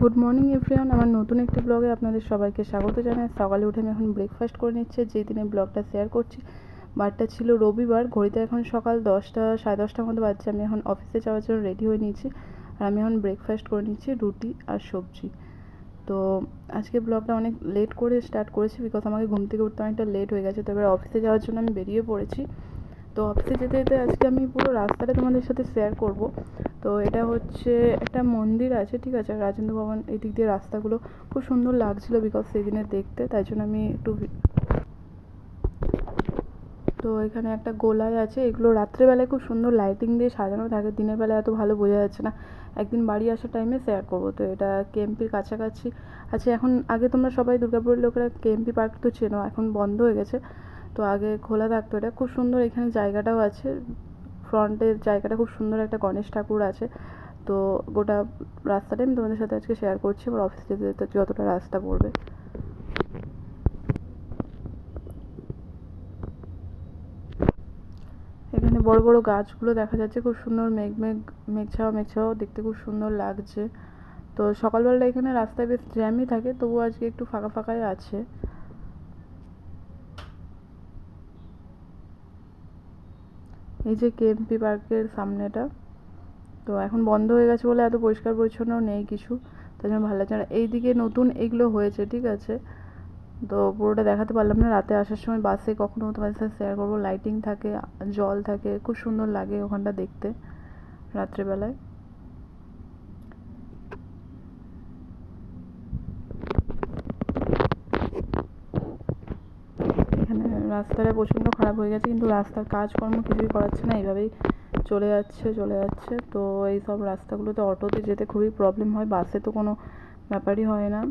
Good morning everyone, আমার নতুন একটি ব্লগে আপনাদের সবাইকে স্বাগত জানাই। সকালে উঠে আমি এখন ব্রেকফাস্ট করে নিচ্ছি, যেই দিনে ব্লগটা শেয়ার করছি। বারটা ছিল রবিবার, ঘড়িতে এখন সকাল 10টা সাড়ে 10টার মতো বাজছে। আমি এখন অফিসে যাওয়ার জন্য রেডি হয়ে নিয়েছি, আর আমি এখন ব্রেকফাস্ট করে নিচ্ছি রুটি আর সবজি। তো আজকে ব্লগটা অনেক লেট করে স্টার্ট করেছি, বিকজ আমাকে ঘুম থেকে উঠতে অনেকটা লেট হয়ে গেছে। তো এবার অফিসে যাওয়ার জন্য আমি বেরিয়ে পড়েছি। তো অফিসে যেতে যেতে আজকে আমি পুরো রাস্তাটা তোমাদের সাথে শেয়ার করব। তো এটা হচ্ছে একটা মন্দির আছে, ঠিক আছে, রাজেন্দ্র ভবন। এই দিক দিয়ে রাস্তাগুলো খুব সুন্দর লাগছিলো বিকজ সেই দিনে দেখতে, তাই জন্য আমি একটু। তো এখানে একটা গোলায় আছে, এগুলো রাত্রেবেলায় খুব সুন্দর লাইটিং দিয়ে সাজানো থাকে, দিনের বেলায় এত ভালো বোঝা যাচ্ছে না। একদিন বাড়ি আসার টাইমে শেয়ার করবো। তো এটা কেএমপির কাছাকাছি আছে এখন। আগে তোমরা সবাই দুর্গাপুরের লোকেরা কেএমপি পার্ক তো চেনো, এখন বন্ধ হয়ে গেছে। তো আগে খোলা থাকতো। এটা খুব সুন্দর, এখানে জায়গাটাও আছে, ফ্রন্টের জায়গাটা খুব সুন্দর, একটা গণেশ ঠাকুর আছে। তো গোটা রাস্তাটা আমি তোমাদের সাথে আজকে শেয়ার করছি, আমার অফিস যেতে যেতে যতটা রাস্তা পড়বে। এখানে বড় বড় গাছগুলো দেখা যাচ্ছে, খুব সুন্দর মেঘছাওয়া দেখতে খুব সুন্দর লাগছে। তো সকালবেলা এখানে রাস্তায় বেশ জ্যামই থাকে, তবু আজকে একটু ফাঁকা ফাঁকাই আছে। এই যে কেএমপি পার্কের সামনেটা, তো এখন বন্ধ হয়ে গেছে বলে এত পরিষ্কার পরিচ্ছন্ন নেই কিছু, তাই জন্য ভালো লাগছে না। এইদিকে নতুন এইগুলো হয়েছে, ঠিক আছে। তো পুরোটা দেখাতে পারলাম না, রাতে আসার সময় বাসে কখনো তোমাদের সাথে শেয়ার করবো। লাইটিং থাকে, জল থাকে, খুব সুন্দর লাগে ওখানটা দেখতে রাত্রেবেলায়। এখানে রাস্তাটা প্রচণ্ড খারাপ হয়ে গেছে, কিন্তু রাস্তার কাজকর্ম কিছুই করাচ্ছে না, এইভাবেই চলে যাচ্ছে। তো এই সব রাস্তাগুলোতে অটোতে যেতে খুবই প্রবলেম হয়, বাসে তো কোনো ব্যাপারই হয় না।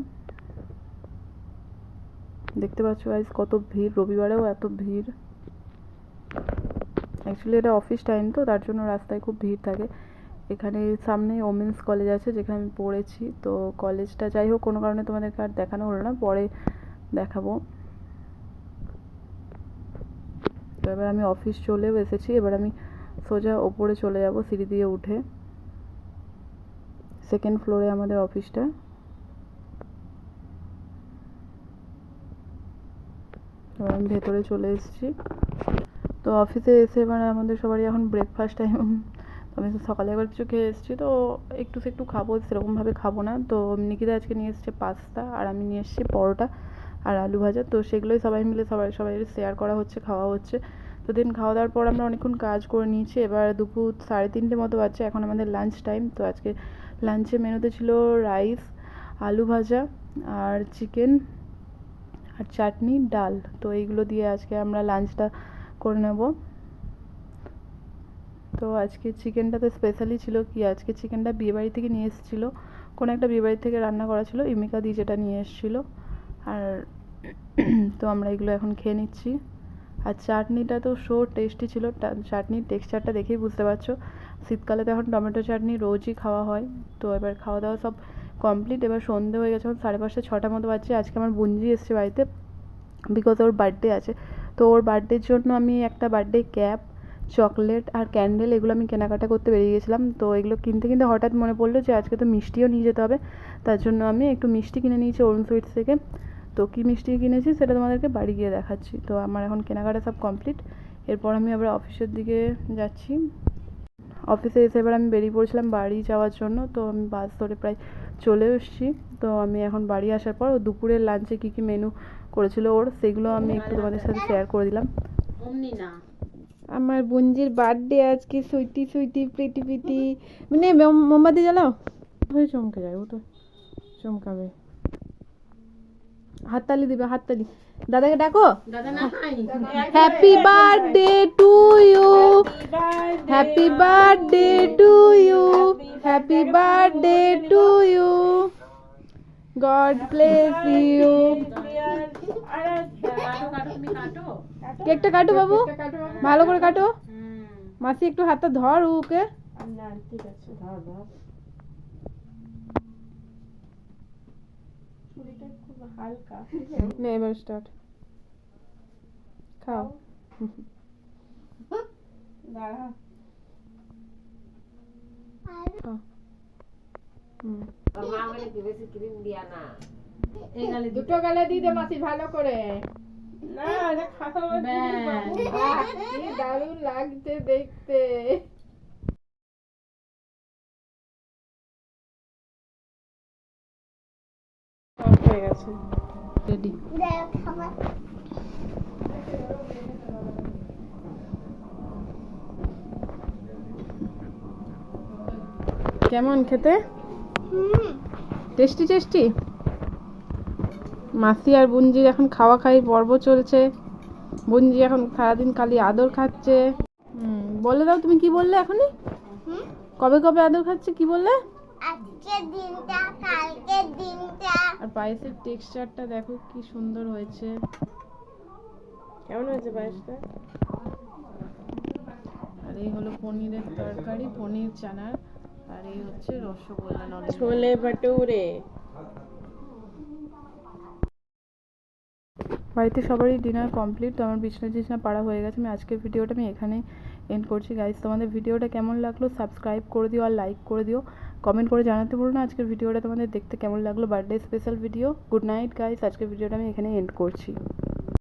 দেখতে পাচ্ছ গাইস কত ভিড়, রবিবারেও এত ভিড়। অ্যাকচুয়ালি এটা অফিস টাইম, তো তার জন্য রাস্তায় খুব ভিড় থাকে। এখানে সামনে ওমেন্স কলেজ আছে, যেখানে আমি পড়েছি। তো কলেজটা যাই হোক, কোনো কারণে তোমাদেরকে আর দেখানো হলো না, পরে দেখাবো। তো এবার আমি অফিস চলেও এসেছি, এবার আমি সোজা ওপরে চলে যাব সিঁড়ি দিয়ে উঠে। সেকেন্ড ফ্লোরে আমাদের অফিসটা। এবার আমি ভেতরে চলে এসেছি। তো অফিসে এসে এবার আমাদের সবারই এখন ব্রেকফাস্ট টাইম। আমি সকালে একবার কিছু খেয়ে এসেছি, তো একটু একটু খাবো, সেরকমভাবে খাবো না। তো নিকিতা আজকে নিয়ে এসছে পাস্তা, আর আমি নিয়ে এসেছি পরোটা আর আলু ভাজা। তো সেগুলোই সবাই মিলে সবাই শেয়ার করা হচ্ছে, খাওয়া হচ্ছে। তো দিন খাওয়া দাওয়ার পর আমরা অনেকক্ষণ কাজ করে নিয়েছি। এবার দুপুর 3:30 মতো বাজছে, এখন আমাদের লাঞ্চ টাইম। তো আজকে লাঞ্চে মেনুতে ছিল রাইস, আলু ভাজা আর চিকেন আর চাটনি, ডাল। তো এইগুলো দিয়ে আজকে আমরা লাঞ্চটা করে নেব। তো আজকে চিকেনটা তো স্পেশালি ছিল কি, আজকে চিকেনটা বিয়েবাড়ি থেকে নিয়ে এসেছিলো, কোনো একটা বিয়েবাড়ি থেকে রান্না করা ছিল, ইমিকা দি যেটা নিয়ে এসেছিলো। আর তো আমরা এগুলো এখন খেয়ে নিচ্ছি। আর চাটনিটা তো সো টেস্টি ছিল, চাটনির টেক্সচারটা দেখেই বুঝতে পারছো। শীতকালে তো এখন টমেটো চাটনি রোজই খাওয়া হয়। তো এবার খাওয়া দাওয়া সব কমপ্লিট। এবার সন্ধে হয়ে গেছে, এখন 5:30 6টার মতো বাজছে। আজকে আমার বুঞ্জি এসছে বাড়িতে, বিকজ ওর বার্থডে আছে। তো ওর বার্থডের জন্য আমি একটা বার্থডে ক্যাপ, চকলেট আর ক্যান্ডেল, এগুলো আমি কেনাকাটা করতে বেরিয়ে গেছিলাম। তো এগুলো কিনতে কিনতে হঠাৎ মনে পড়লো যে আজকে তো মিষ্টিও নিয়ে যেতে হবে, তার জন্য আমি একটু মিষ্টি কিনে নিয়েছি অরুণ সুইটস থেকে। তো কী মিষ্টি কিনেছি সেটা তোমাদেরকে বাড়ি গিয়ে দেখাচ্ছি। তো আমার এখন কেনাকাটা সব কমপ্লিট, এরপর আমি আবার অফিসের দিকে যাচ্ছি। অফিসে এসে এবার আমি বেরিয়ে পড়েছিলাম বাড়ি যাওয়ার জন্য। তো আমি বাস ধরে প্রায় চলে এসেছি। তো আমি এখন বাড়ি আসার পর দুপুরের লাঞ্চে কী কী মেনু করেছিল ওর, সেগুলো আমি একটু তোমাদের সাথে শেয়ার করে দিলাম। আমার বুঞ্জির বার্থডে আজকে, সুইটি সুইটি প্রিটি প্রিটি। মানে মোমবাতি জ্বালাও, হয়ে চমকে যায়, ও তো চমকাবে। হাততালি দিবে, হাততালি। দাদাকে ডাকো, happy birthday to you, happy birthday to you, happy birthday to you, god bless you. কেকটা কাটো বাবু, ভালো করে কাটো। মাসি একটু হাতটা ধর ওকে। ঠিক আছে, ধর ধর। ছুরিটা খুব হালকা। নে এবার স্টার্ট, খাও। দাঁড়া, মা বলে কি বেশি ক্রিম দিয়া না। এই গালে দুটো গালে দিয়ে দে মাসি ভালো করে। না এটা খাওয়া বাহ, কি দারুণ লাগছে দেখতে। হয়ে গেছে। রেডি। কেমন খেতে? Tasty tasty. মাসি আর বুঞ্জির এখন খাওয়া খাই পর্ব চলছে। বুঞ্জি এখন সারাদিন খালি আদর খাচ্ছে। বলে দাও তুমি কি বললে এখনই? কবে কবে আদর খাচ্ছে কি বললে? আজকের দিনটা কালকের দিনটা। আর পায়েসের টেক্সচারটা দেখো কি সুন্দর হয়েছে। কেমন হয়েছে পায়েসটা? আর এই হলো পনিরের তরকারি, পনির চানার। আর এই হচ্ছে রসগোল্লা নলেন। ছোলে ভাটুরে। বাড়িতে সবারই ডিনার কমপ্লিট। তো আমার বিছনা পাড়া হয়ে গেছে। আমি আজকের ভিডিওটা এখানেই এন্ড করছি গাইস। তোমাদের ভিডিওটা কেমন লাগলো সাবস্ক্রাইব করে দিও আর লাইক করে দিও। কমেন্ট করে জানাতে ভুলো না আজকের ভিডিওটা তোমাদের দেখতে কেমন লাগলো। Birthday special video. Good night guys. আজকের ভিডিওটা আমি এখানেই এন্ড করছি।